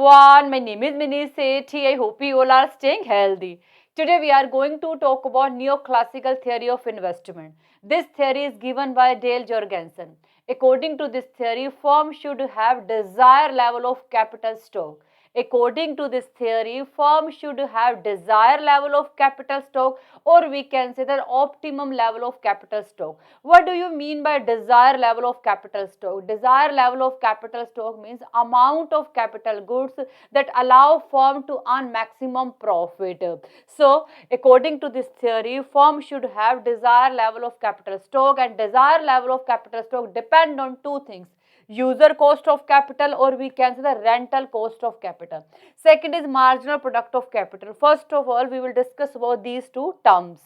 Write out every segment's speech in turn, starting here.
everyone, my name is Mini Sethi. I hope you all are staying healthy. Today we are going to talk about neoclassical theory of investment. This theory is given by Dale Jorgenson. According to this theory, firm should have desired level of capital stock. According to this theory, firm should have desired level of capital stock, or we can say the optimum level of capital stock. What do you mean by desired level of capital stock? Desired level of capital stock means amount of capital goods that allow firm to earn maximum profit. So, according to this theory, firm should have desired level of capital stock, and desired level of capital stock depend on two things: user cost of capital, or we can say the rental cost of capital. Second is marginal product of capital. First of all, we will discuss about these two terms.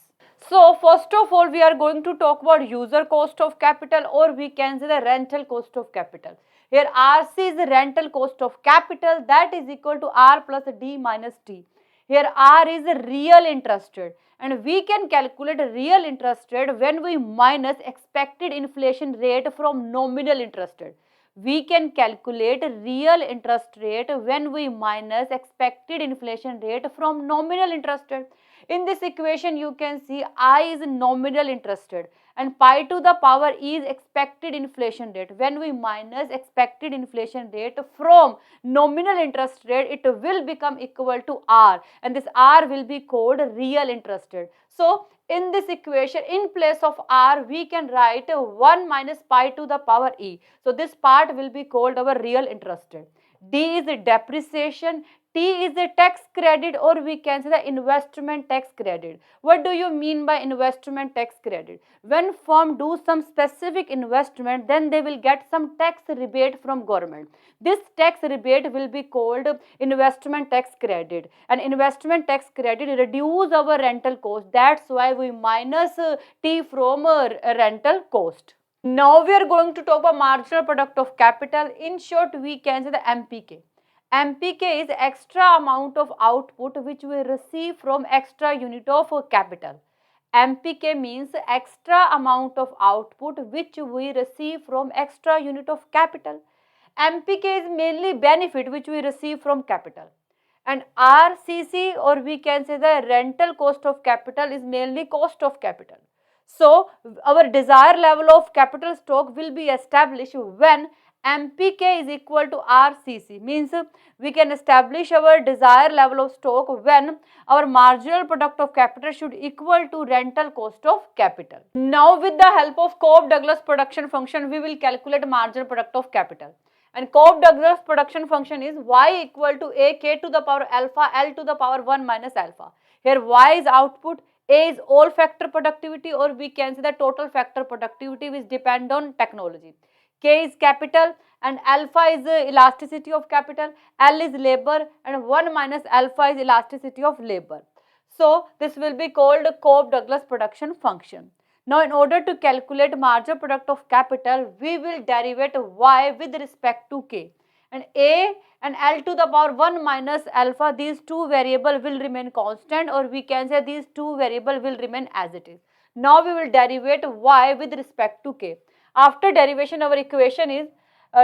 So first of all, we are going to talk about user cost of capital, or we can say the rental cost of capital. Here RC is the rental cost of capital, that is equal to R plus D minus T. Here R is the real interest rate, and we can calculate real interest rate when we minus expected inflation rate from nominal interest rate. We can calculate real interest rate when we minus expected inflation rate from nominal interest rate. In this equation, you can see I is nominal interest rate and pi to the power E is expected inflation rate. When we minus expected inflation rate from nominal interest rate, it will become equal to R, and this R will be called real interest rate. So, in this equation, in place of R, we can write 1 minus pi to the power E. So, this part will be called our real interest rate. D is depreciation. T is a tax credit, or we can say the investment tax credit. What do you mean by investment tax credit? When firm do some specific investment, then they will get some tax rebate from government. This tax rebate will be called investment tax credit, and investment tax credit reduce our rental cost. That's why we minus T from rental cost. Now we are going to talk about marginal product of capital. In short, we can say the MPK. MPK is extra amount of output which we receive from extra unit of capital. MPK means extra amount of output which we receive from extra unit of capital. MPK is mainly benefit which we receive from capital. And RCC, or we can say the rental cost of capital, is mainly cost of capital. So, our desired level of capital stock will be established when MPK is equal to RCC, means we can establish our desired level of stock when our marginal product of capital should equal to rental cost of capital. Now, with the help of Cobb-Douglas production function, we will calculate marginal product of capital. And Cobb-Douglas production function is y equal to a k to the power alpha L to the power 1 minus alpha. Here y is output, a is all factor productivity, or we can say the total factor productivity which depend on technology. K is capital, and alpha is the elasticity of capital, L is labor, and 1 minus alpha is elasticity of labor. So, this will be called Cobb-Douglas production function. Now, in order to calculate marginal product of capital, we will derivate y with respect to k. And a and L to the power 1 minus alpha, these two variables will remain constant, or we can say these two variables will remain as it is. Now, we will derivate y with respect to k. After derivation, our equation is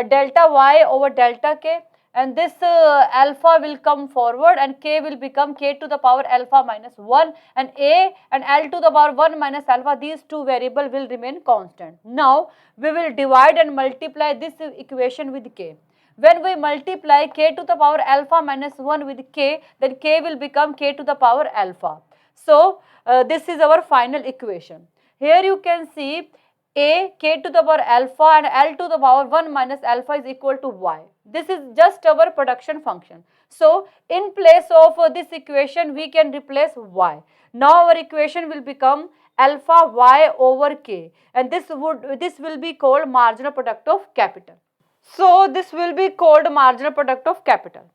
delta y over delta k, and this alpha will come forward and k will become k to the power alpha minus 1, and a and L to the power 1 minus alpha, these two variables will remain constant. Now, we will divide and multiply this equation with k. When we multiply k to the power alpha minus 1 with k, then k will become k to the power alpha. So, this is our final equation. Here you can see a, k to the power alpha, and L to the power 1 minus alpha is equal to y. This is just our production function. So, in place of this equation, we can replace y. Now, our equation will become alpha y over k, and this will be called marginal product of capital. So, this will be called marginal product of capital.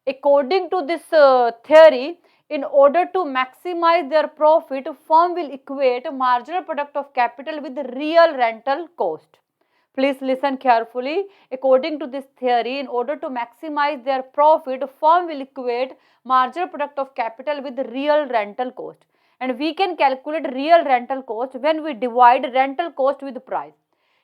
According to this theory, in order to maximize their profit, firm will equate marginal product of capital with real rental cost. Please listen carefully. According to this theory, in order to maximize their profit, firm will equate marginal product of capital with real rental cost. And we can calculate real rental cost when we divide rental cost with price.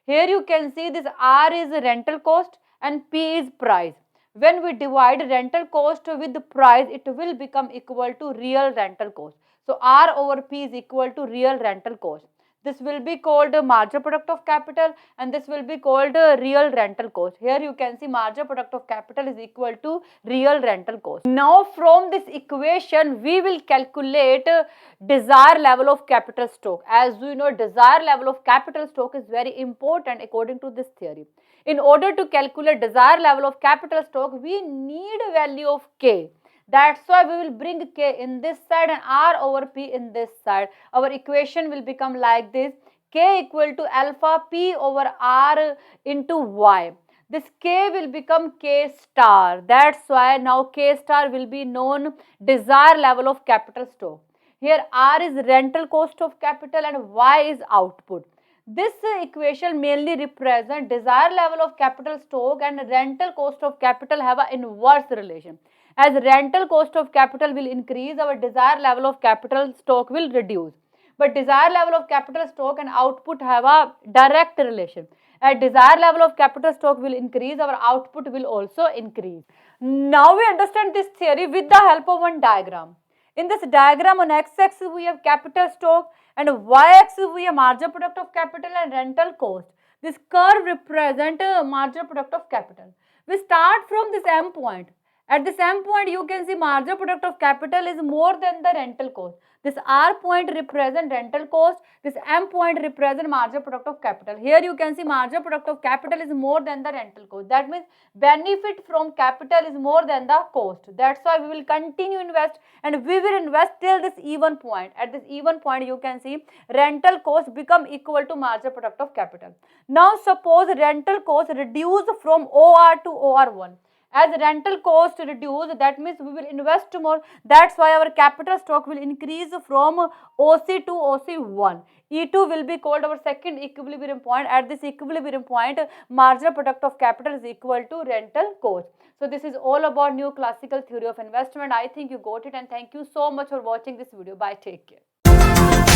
Here you can see this R is rental cost and P is price. When we divide rental cost with the price, it will become equal to real rental cost. So R over P is equal to real rental cost. This will be called marginal product of capital, and this will be called real rental cost. Here you can see marginal product of capital is equal to real rental cost. Now from this equation we will calculate desired level of capital stock. As we know, desired level of capital stock is very important according to this theory. In order to calculate desired level of capital stock, we need a value of K. That's why we will bring K in this side and R over P in this side. Our equation will become like this: K equal to alpha P over R into Y. This K will become K star. That's why now K star will be known desired level of capital stock. Here R is rental cost of capital and Y is output. This equation mainly represents desired level of capital stock and rental cost of capital have an inverse relation. As rental cost of capital will increase, our desired level of capital stock will reduce. But desired level of capital stock and output have a direct relation. As desired level of capital stock will increase, our output will also increase. Now we understand this theory with the help of one diagram. In this diagram, on x-axis we have capital stock and y-axis we have marginal product of capital and rental cost. This curve represents marginal product of capital. We start from this M point. At this M point, you can see marginal product of capital is more than the rental cost. This R point represents rental cost. This M point represents marginal product of capital. Here you can see marginal product of capital is more than the rental cost. That means benefit from capital is more than the cost. That's why we will continue invest, and we will invest till this even point. At this even point, you can see rental cost become equal to marginal product of capital. Now suppose rental cost reduce from OR to OR1. As rental cost reduce, that means we will invest more. That's why our capital stock will increase from OC to OC1. E2 will be called our second equilibrium point. At this equilibrium point, marginal product of capital is equal to rental cost. So this is all about new classical theory of investment. I think you got it, and thank you so much for watching this video. Bye. Take care.